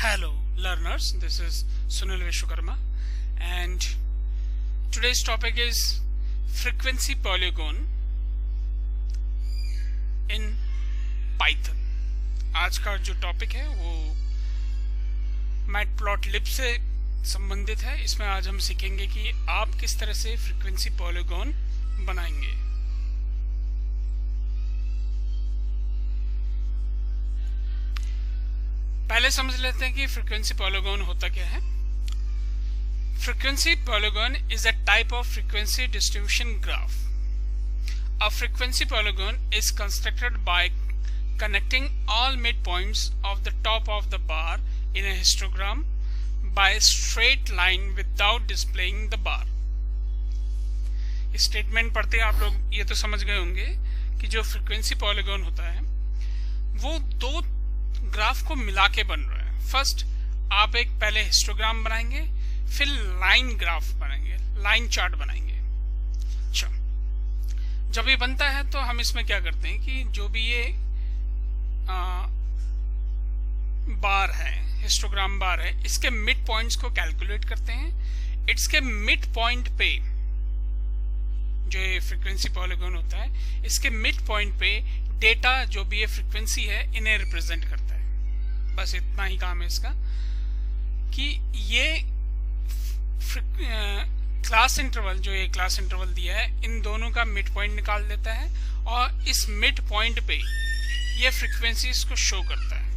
Hello learners, this is Sunil Vishwakarma and today's topic is frequency polygon in Python. आज का जो topic है वो मैटप्लॉटलिब से संबंधित है। इसमें आज हम सीखेंगे कि आप किस तरह से फ्रीक्वेंसी पॉलीगॉन बनाएंगे। पहले समझ लेते हैं कि फ्रीक्वेंसी पॉलीगॉन होता क्या है। Frequency polygon is a type of frequency distribution graph. A frequency polygon is constructed by connecting all midpoints of the top of the bar in a histogram by a straight line without displaying the bar. इस statement पढ़ते आप लोग ये तो समझ गए होंगे कि जो फ्रीक्वेंसी पॉलीगॉन होता है वो दो ग्राफ को मिला के बन रहा है। फर्स्ट आप एक पहले हिस्टोग्राम बनाएंगे, फिर लाइन ग्राफ बनाएंगे, लाइन चार्ट बनाएंगे। अच्छा, जब ये बनता है तो हम इसमें क्या करते हैं कि जो भी ये बार है, हिस्टोग्राम बार है, इसके मिड पॉइंट्स को कैलकुलेट करते हैं। इसके मिड पॉइंट पे जो ये फ्रीक्वेंसी पॉलीगॉन होता है, इसके मिड पॉइंट पे डेटा जो भी ये फ्रीक्वेंसी है इन्हें रिप्रेजेंट करता है। बस इतना ही काम है इसका कि ये क्लास इंटरवल जो ये क्लास इंटरवल दिया है इन दोनों का मिड पॉइंट निकाल देता है और इस मिड पॉइंट पे ये फ्रीक्वेंसीज को शो करता है।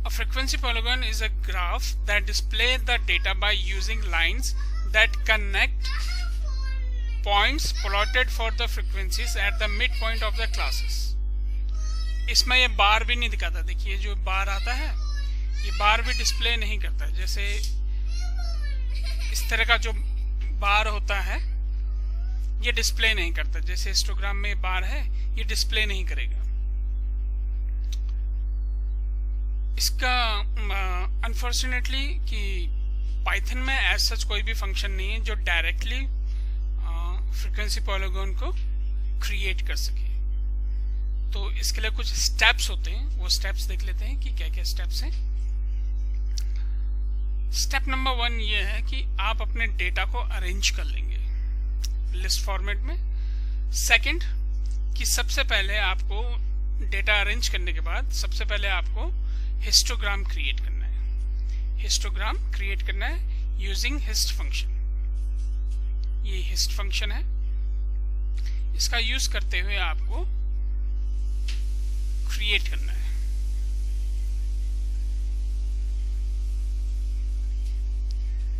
A frequency polygon is a graph that displays the data by using lines that connect points plotted for the frequencies at the midpoint of the classes. इसमें ये बार भी नहीं दिखाता। देखिए जो बार आता है ये बार भी डिस्प्ले नहीं करता है। जैसे इस तरह का जो बार होता है ये डिस्प्ले नहीं करता। जैसे हिस्टोग्राम में बार है ये डिस्प्ले नहीं करेगा। इसका अनफॉर्चुनेटली कि पाइथन में एज सच कोई भी फंक्शन नहीं है जो डायरेक्टली फ्रीक्वेंसी पॉलीगॉन को क्रिएट कर सके। तो इसके लिए कुछ स्टेप्स होते हैं, वो स्टेप्स देख लेते हैं कि क्या क्या स्टेप्स हैं। स्टेप नंबर 1 ये है कि आप अपने डेटा को अरेंज कर लेंगे लिस्ट फॉर्मेट में। सेकंड कि सबसे पहले आपको डेटा अरेंज करने के बाद सबसे पहले आपको हिस्टोग्राम क्रिएट करना है। हिस्टोग्राम क्रिएट करना है यूजिंग हिस्ट फंक्शन। ये हिस्ट फंक्शन है, इसका यूज करते हुए आपको क्रिएट करना है।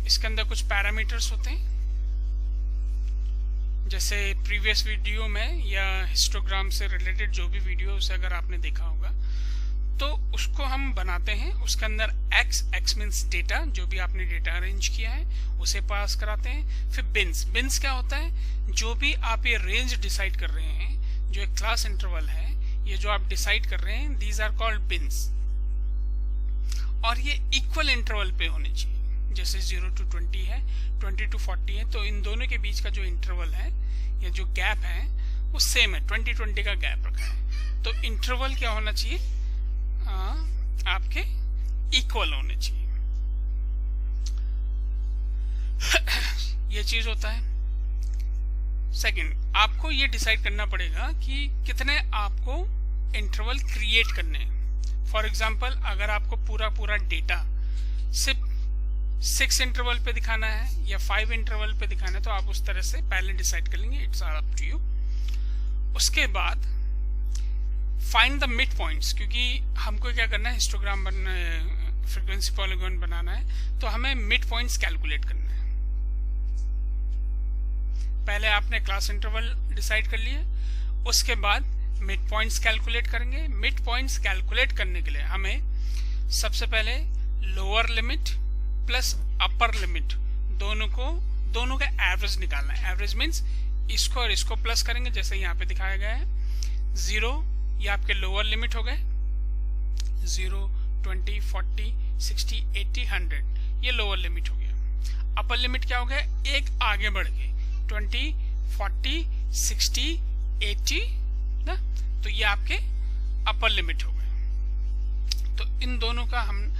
इसके अंदर कुछ पैरामीटर्स होते हैं, जैसे प्रीवियस वीडियो में या हिस्टोग्राम से रिलेटेड जो भी वीडियो उसे अगर आपने देखा होगा तो उसको हम बनाते हैं। उसके अंदर x मीन्स डेटा, जो भी आपने डेटा अरेंज किया है उसे पास कराते हैं। फिर बिन्स क्या होता है, जो भी आप ये रेंज डिसाइड कर रहे हैं, जो एक क्लास इंटरवल है, ये जो आप डिसाइड कर रहे हैं, दीज आर कॉल्ड बिन्स। और ये इक्वल इंटरवल पे होने चाहिए। जैसे 0 to 20 है, 20 to 40 है, तो इन दोनों के बीच का जो इंटरवल है या जो गैप है वो सेम है, 20-20 का गैप रखा है। तो इंटरवल क्या होना चाहिए, आपके इक्वल होने चाहिए। ये चीज होता है। सेकंड, आपको ये डिसाइड करना पड़ेगा कि कितने आपको इंटरवल क्रिएट करने हैं। फॉर एग्जांपल अगर आपको पूरा डेटा सिर्फ 6 इंटरवल पे दिखाना है या 5 इंटरवल पे दिखाना है तो आप उस तरह से पहले डिसाइड कर लेंगे। It's all up to you. उसके बाद फाइंड द मिड पॉइंट्स, क्योंकि हमको क्या करना है, हिस्टोग्राम फ्रीक्वेंसी पॉलीगॉन बनाना है तो हमें मिड पॉइंट्स कैलकुलेट करना है। पहले आपने क्लास इंटरवल डिसाइड कर लिए, उसके बाद मिड पॉइंट्स कैलकुलेट करेंगे। मिड पॉइंट्स कैलकुलेट करने के लिए हमें सबसे पहले lower limit plus upper limit दोनों का एवरेज निकालना है। एवरेज मीन्स इसको और इसको प्लस करेंगे, जैसे यहाँ पे दिखाया गया है। 0 ये आपके लोअर लिमिट हो गए, 0, 20, 40, 60, 80, 100 ये लोअर लिमिट हो गया। अपर लिमिट क्या हो गया, एक आगे बढ़ गए, 20, 40, 60, 80 ना, तो ये आपके अपर लिमिट हो गए। तो इन दोनों का हम,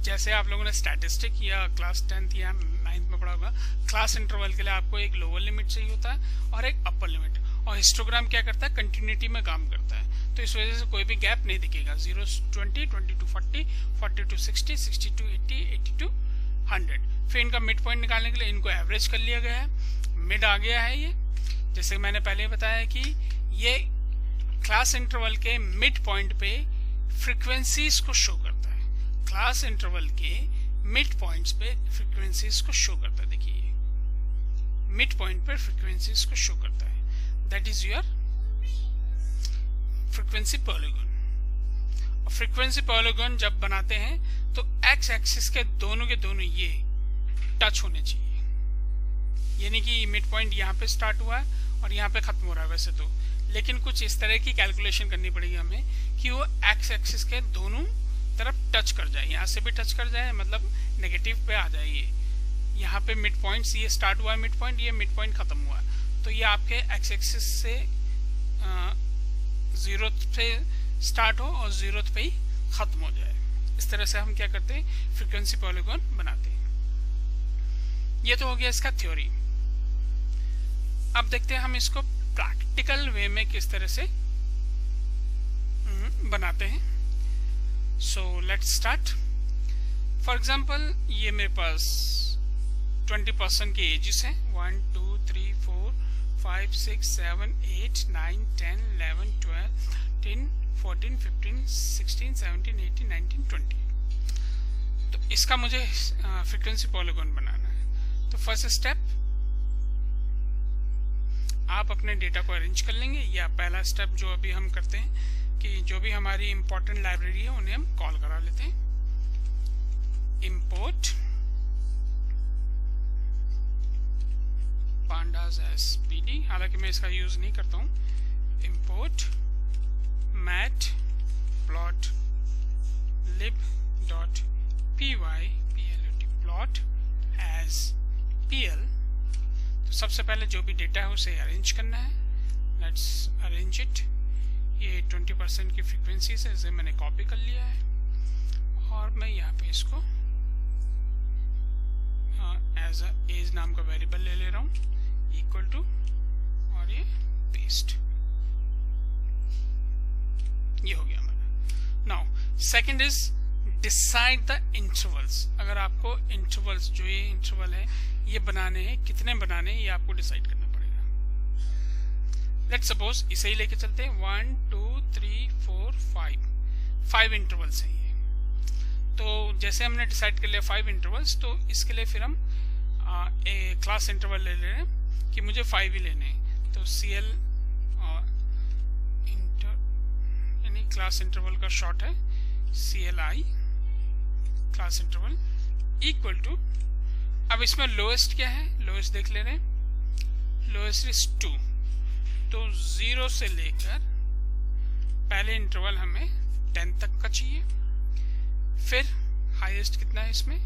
जैसे आप लोगों ने स्टैटिस्टिक या क्लास 10th या 9th में पढ़ा होगा, क्लास इंटरवल के लिए आपको एक लोअर लिमिट चाहिए होता है और एक अपर लिमिट। और हिस्टोग्राम क्या करता है, कंटिन्यूटी में काम करता है, तो इस वजह से कोई भी गैप नहीं दिखेगा। 0 to 20, 20 to 40, 40 to 60, 60 to 80, 80 to 100। फिर इनका मिड पॉइंट निकालने के लिए इनको एवरेज कर लिया गया है, मिड आ गया है ये। जैसे मैंने पहले बताया कि ये क्लास इंटरवल के मिड पॉइंट पे फ्रीक्वेंसीज को शो करता है। क्लास इंटरवल के मिड पॉइंट्स पे फ्रीक्वेंसीज को शो करता है। देखिए मिड पॉइंट पर फ्रीक्वेंसीज को शो करता है, that is your frequency polygon. और फ्रीक्वेंसी पॉलीगॉन जब बनाते हैं तो एक्स एक्सिस के दोनों ये टच होने चाहिए, यानी कि मिड पॉइंट यहाँ पे स्टार्ट हुआ है और यहाँ पे खत्म हो रहा है वैसे तो, लेकिन कुछ इस तरह की कैलकुलेशन करनी पड़ेगी हमें कि वो एक्स एक्सिस के दोनों तरफ टच कर जाए। यहाँ से भी टच कर जाए, मतलब नेगेटिव पे आ जाए। ये यहाँ पे मिड पॉइंट्स, ये स्टार्ट हुआ है मिड पॉइंट, ये मिड पॉइंट खत्म हुआ है, तो ये आपके एक्स एक्सिस से 0th पे स्टार्ट हो और 0th पे ही खत्म हो जाए। इस तरह से हम क्या करते हैं, फ्रीक्वेंसी पॉलीगॉन बनाते हैं। ये तो हो गया इसका थ्योरी। अब देखते हैं हम इसको प्रैक्टिकल वे में किस तरह से बनाते हैं। So let's start. For example ये मेरे पास 20% के एजेस हैं, 1 2 3 4 5 6 7 8 9 10 11 12 13 14 15 16 17 18 19 20। तो इसका मुझे फ्रीक्वेंसी पॉलीगॉन बनाना है। तो फर्स्ट स्टेप, आप अपने डेटा को अरेंज कर लेंगे, या पहला स्टेप जो अभी हम करते हैं कि जो भी हमारी इंपॉर्टेंट लाइब्रेरी है उन्हें हम कॉल करा लेते हैं। इंपोर्ट pandas SPD, हालांकि मैं इसका यूज नहीं करता हूँ। Import matplotlib.py plot as pl। तो सबसे पहले जो भी डेटा है उसे अरेंज करना है। Let's arrange it. ये 20% की फ्रीक्वेंसी से इसे मैंने कॉपी कर लिया है और मैं यहाँ पे इसको एज एज नाम का वेरिएबल ले रहा हूँ, इक्वल टू, और ये पेस्ट। ये हो गया हमारा। Now second is decide the intervals. अगर आपको इंटरवल्स, जो ये इंटरवल है ये बनाने हैं, कितने बनाने हैं ये आपको डिसाइड करना पड़ेगा। लेट्स सपोज इसे ही लेके चलते हैं, 1 2 3 4 5 इंटरवल्स हैं ये। तो जैसे हमने डिसाइड कर लिया 5 इंटरवल्स, तो इसके लिए फिर हम क्लास इंटरवल ले रहे हैं कि मुझे 5 ही लेने हैं। तो CL यानी क्लास इंटरवल का शॉर्ट है CLI, class interval, equal to, अब इसमें लोएस्ट क्या है, लोएस्ट देख ले रहे हैं, लोएस्ट इज 2। तो 0 से लेकर पहले इंटरवल हमें 10 तक का चाहिए। फिर हाईएस्ट कितना है इसमें,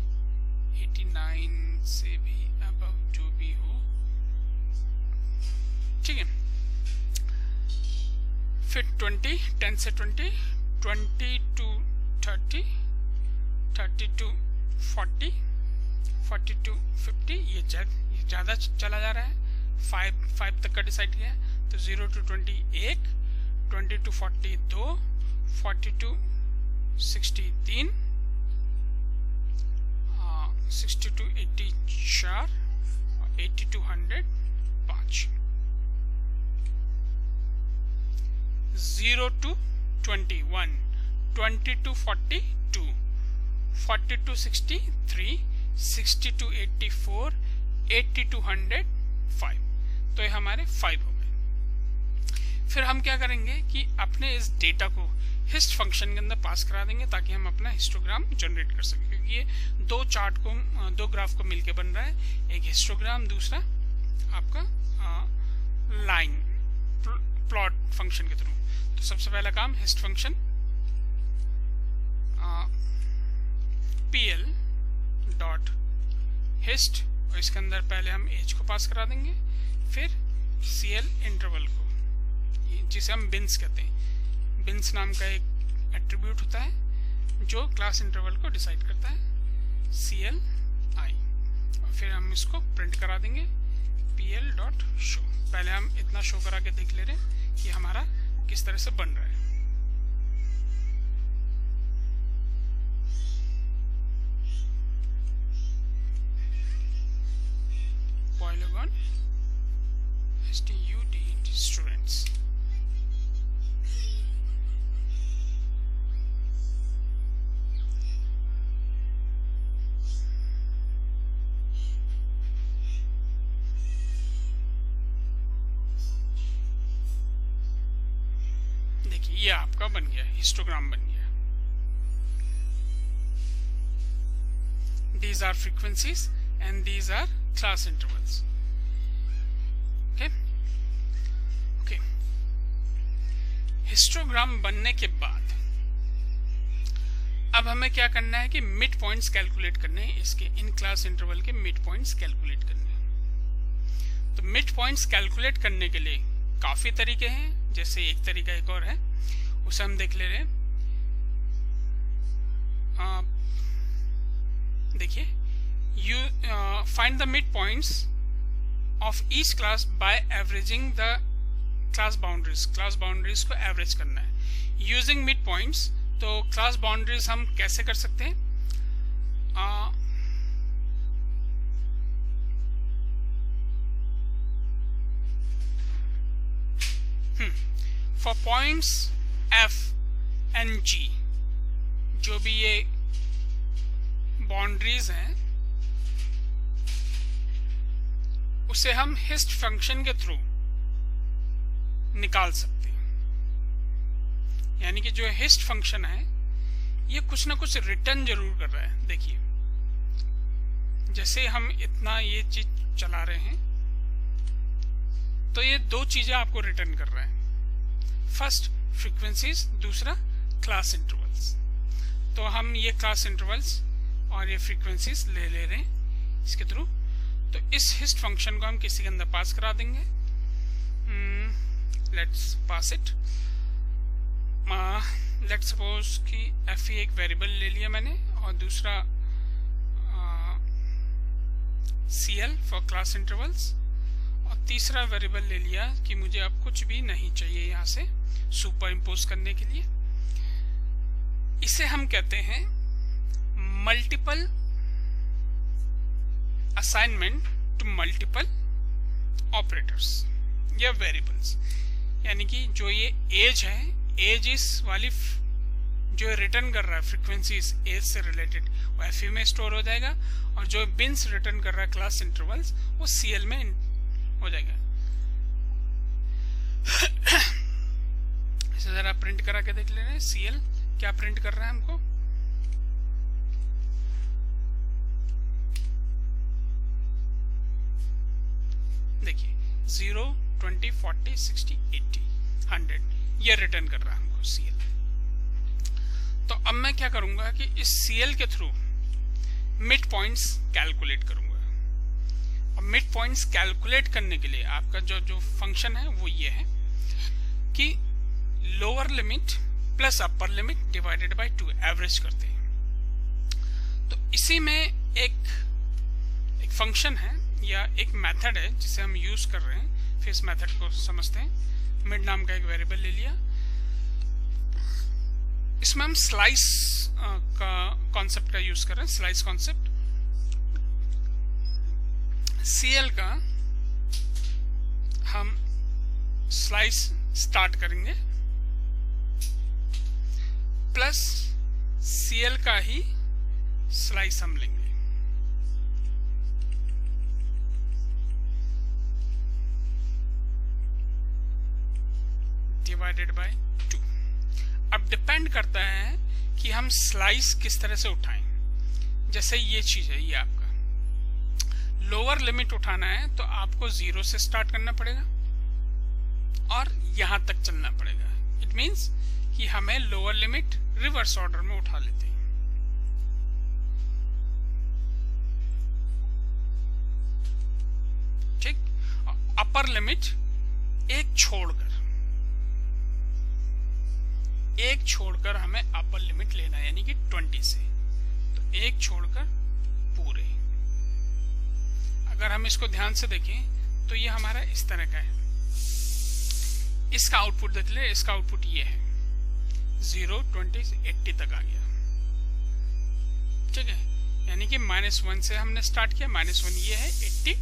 89 से भी अबव जो भी हो, ठीक है। फिर 20, 10 से 20, 20 to 30, 30 to 40, 40 to 50, ये ज़्यादा चला जा रहा है। 5 तक का डिसाइड किया है, तो 0 to 20 1, 20 to 40 2, 40 to 60 3, 60 to 80 4, 80 to 100 5, 0 to 21, 20 to 40 2, 40 to 60 3, 60 to 84, 80 to 100 5। तो ये हमारे 5 हो गए। फिर हम क्या करेंगे कि अपने इस डेटा को हिस्ट फंक्शन के अंदर पास करा देंगे ताकि हम अपना हिस्टोग्राम जनरेट कर सकें, क्योंकि ये दो ग्राफ को मिलके बन रहा है, एक हिस्टोग्राम, दूसरा आपका लाइन प्लॉट फंक्शन के थ्रू। तो सबसे पहला काम, hist function pl dot hist, और इसके अंदर पहले हम एज को पास करा देंगे, फिर CL इंटरवल को, जिसे हम बिन्स कहते हैं, बिन्स नाम का एक एट्रीब्यूट होता है जो क्लास इंटरवल को डिसाइड करता है, CLI, और फिर हम इसको प्रिंट करा देंगे pl.show। पहले हम इतना शो करा के देख ले रहे हैं कि हमारा किस तरह से बन रहा है। Polygon STUD students। देखिए ये आपका बन गया, हिस्टोग्राम बन गया। These are frequencies and these are class intervals। okay, histogram बनने के बाद अब हमें क्या करना है कि मिड पॉइंट्स कैलकुलेट करने हैं, इसके इन क्लास इंटरवल के मिड पॉइंट्स कैलकुलेट करने हैं। तो मिड पॉइंट्स कैलकुलेट करने के लिए काफी तरीके हैं, जैसे एक तरीका एक और है, उसे हम देख ले रहे हैं। देखिए, you find the midpoints of each class by averaging the class boundaries। class boundaries को एवरेज करना है using midpoints। तो class boundaries हम कैसे कर सकते हैं? For points F and G, जो भी ये बाउंड्रीज हैं, उसे हम हिस्ट फंक्शन के थ्रू निकाल सकते हैं। यानी कि जो हिस्ट फंक्शन है ये कुछ ना कुछ रिटर्न जरूर कर रहा है। देखिए, जैसे हम इतना ये चीज चला रहे हैं तो ये दो चीजें आपको रिटर्न कर रहा है, फर्स्ट फ्रीक्वेंसीज, दूसरा क्लास इंटरवल्स। तो हम ये क्लास इंटरवल्स और ये फ्रीक्वेंसीज ले रहे हैं इसके थ्रू। तो इस हिस्ट फंक्शन को हम किसी के अंदर पास करा देंगे। Let's pass it. Let's suppose कि एफ एक वेरिएबल ले लिया मैंने और दूसरा CL फॉर क्लास इंटरवल्स, और तीसरा वेरिएबल ले लिया कि मुझे अब कुछ भी नहीं चाहिए यहाँ से सुपर इम्पोज करने के लिए। इसे हम कहते हैं multiple assignment to multiple operators या वेरिएबल्स। यानी कि जो ये एज है, एज इस वाली जो रिटर्न कर रहा है फ्रीक्वेंसीज एज से रिलेटेड, वो एफ में स्टोर हो जाएगा, और जो बिन्स रिटर्न कर रहा है क्लास इंटरवल्स वो CL में हो जाएगा। इसे जरा प्रिंट करा के देख ले रहे हैं, CL क्या प्रिंट कर रहा है हमको। देखिए 0, 20, 40, 60, 80, 100 ये रिटर्न कर रहा है हमको CL। तो अब मैं क्या करूंगा कि इस CL के थ्रू मिड पॉइंट्स कैलकुलेट करूंगा। और मिड पॉइंट्स कैलकुलेट करने के लिए आपका जो फंक्शन है वो ये है कि lower limit plus upper limit divided by 2 average करते हैं। तो इसी में एक फंक्शन है या एक मेथड है जिसे हम यूज कर रहे हैं। फिर इस मेथड को समझते हैं। मिड नाम का एक वेरिएबल ले लिया, इसमें हम स्लाइस का कॉन्सेप्ट का यूज कर रहे हैं, स्लाइस कॉन्सेप्ट। CL का हम स्लाइस स्टार्ट करेंगे प्लस CL का ही स्लाइस हम लेंगे। Divided by 2। अब डिपेंड करता है कि हम स्लाइस किस तरह से उठाएं। जैसे ये चीज है, ये आपका लोअर लिमिट उठाना है तो आपको 0 से स्टार्ट करना पड़ेगा और यहां तक चलना पड़ेगा। इट मींस कि हमें लोअर लिमिट रिवर्स ऑर्डर में उठा लेते हैं। ठीक, अपर लिमिट एक छोड़कर एक छोड़कर हमें अपर लिमिट लेना है, यानी कि 20 से, तो एक छोड़कर पूरे। अगर हम इसको ध्यान से देखें तो ये हमारा इस तरह का है। इसका आउटपुट देख ले, इसका आउटपुट ये है 0, 20 से 80 तक आ गया। ठीक है, यानी कि -1 से हमने स्टार्ट किया, -1 ये है 80,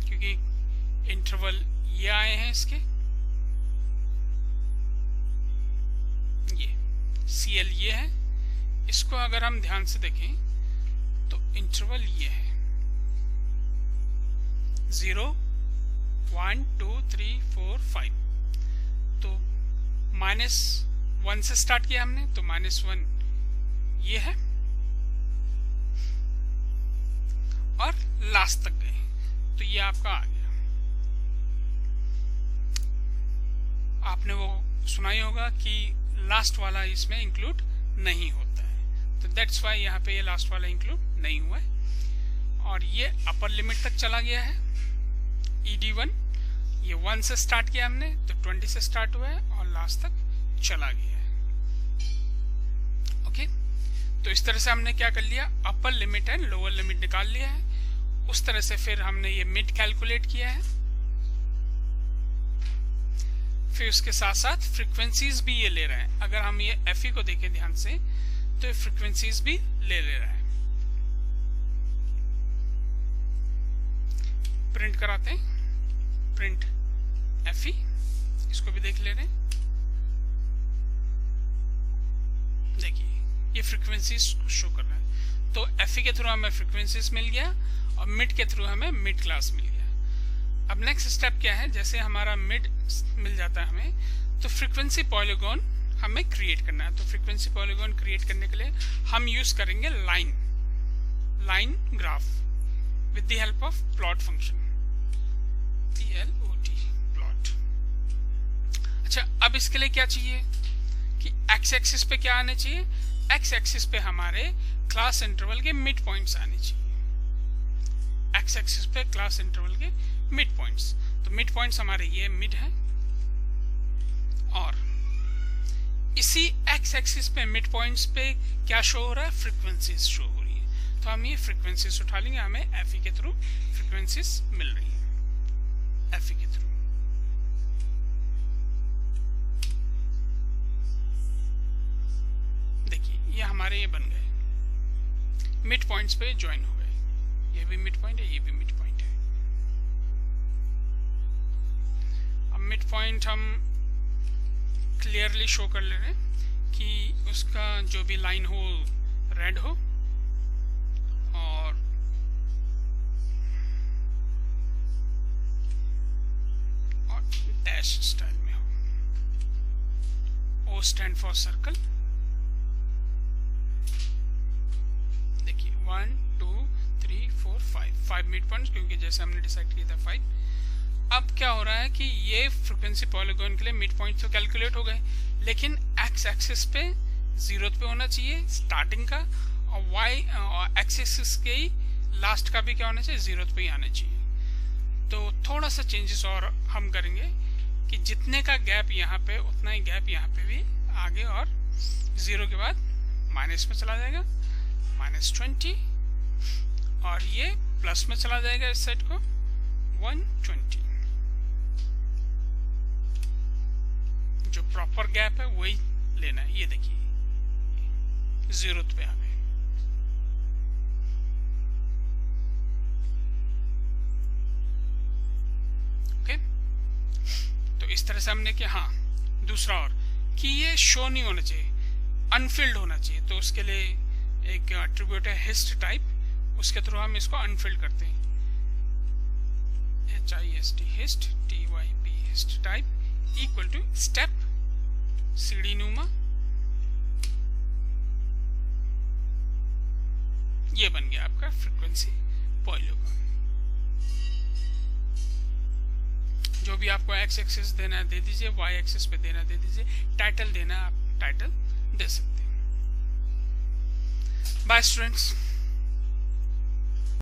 क्योंकि इंटरवल ये आए हैं इसके, ये CL ये है। इसको अगर हम ध्यान से देखें तो इंटरवल ये है 0, 1, 2, 3, 4, 5। तो -1 से स्टार्ट किया हमने, तो -1 ये है और लास्ट तक गए, तो ये आपका आ गया। आपने वो सुना ही होगा कि लास्ट वाला इसमें इंक्लूड नहीं होता है, तो दैट्स वाई यहाँ पे ये लास्ट वाला इंक्लूड नहीं हुआ है। और ये अपर लिमिट तक चला गया है ED1, ये 1 से स्टार्ट किया हमने, तो 20 से स्टार्ट हुआ है और लास्ट तक चला गया है। ओके, तो इस तरह से हमने क्या कर लिया, upper limit and lower limit निकाल लिया है। उस तरह से फिर हमने ये मिड कैलकुलेट किया है, फिर उसके साथ साथ फ्रीक्वेंसीज भी ये ले रहे हैं। अगर हम ये FE को देखें ध्यान से तो ये फ्रीक्वेंसीज भी ले रहा है। प्रिंट कराते हैं, प्रिंट FE, इसको भी देख ले रहे हैं। देखिए ये फ्रीक्वेंसीज शो कर रहा है, तो FE के थ्रू हमें फ्रीक्वेंसीज मिल गया और मिड के थ्रू हमें मिड क्लास मिल गया। अब नेक्स्ट स्टेप क्या है, जैसे हमारा मिड मिल जाता है हमें, तो फ्रीक्वेंसी पॉलीगॉन हमें क्रिएट करना है। तो फ्रीक्वेंसी पॉलीगॉन क्रिएट करने के लिए हम यूज करेंगे line graph with the help of plot function, PLOT plot. अच्छा, अब इसके लिए क्या चाहिए कि एक्स एक्सिस पे क्या आने चाहिए, एक्स एक्सिस पे हमारे क्लास इंटरवल के मिड पॉइंट्स आने चाहिए। एक्स एक्सिस पे क्लास इंटरवल के मिड पॉइंट्स, तो मिड पॉइंट्स हमारे ये मिड है, और इसी एक्स एक्सिस पे मिड पॉइंट्स पे क्या शो हो रहा है, फ्रीक्वेंसीज शो हो रही है। तो हम ये फ्रीक्वेंसीज उठा लेंगे, हमें FE के थ्रू फ्रीक्वेंसीज मिल रही है, FE के थ्रू। देखिए ये हमारे ये बन गए, मिड पॉइंट्स पे ज्वाइन हो गए। ये भी मिड पॉइंट है, ये भी मिड पॉइंट है। अब मिड पॉइंट हम क्लियरली शो कर ले रहे हैं कि उसका जो भी लाइन हो रेड हो और डैश स्टाइल में हो। O stand for circle. देखिए 1, 2, 3, 4, 5 मिड पॉइंट्स, क्योंकि जैसे हमने डिसाइड किया था 5। अब क्या हो रहा है कि ये फ्रीक्वेंसी पॉलीगॉन के लिए मिड पॉइंट तो कैलकुलेट हो गए, लेकिन एक्स एक्सिस पे 0 पे होना चाहिए स्टार्टिंग का, और वाई एक्स एक्सिस के ही लास्ट का भी क्या होना चाहिए, 0 पे ही आना चाहिए। तो थोड़ा सा चेंजेस और हम करेंगे कि जितने का गैप यहाँ पे उतना ही गैप यहाँ पे भी आगे, और 0 के बाद माइनस में चला जाएगा -20, और ये प्लस में चला जाएगा इस साइड को 120। जो प्रॉपर गैप है वही लेना है। ये देखिए 0 पे आ गए। ओके, तो इस तरह से हमने किया। हाँ, दूसरा और कि ये शो नहीं होना चाहिए, अनफिल्ड होना चाहिए। तो उसके लिए एक एट्रीब्यूट है हिस्ट टाइप, उसके थ्रू हम इसको अनफिल्ड करते हैं। HIST hist TYP hist type equal to step CD न्यूमा। ये बन गया आपका फ्रीक्वेंसी पॉलीगॉन। जो भी आपको एक्स एक्सिस देना है दे दीजिए, वाई एक्सिस पे देना दे दीजिए, टाइटल देना आप टाइटल दे सकते हैं। By students.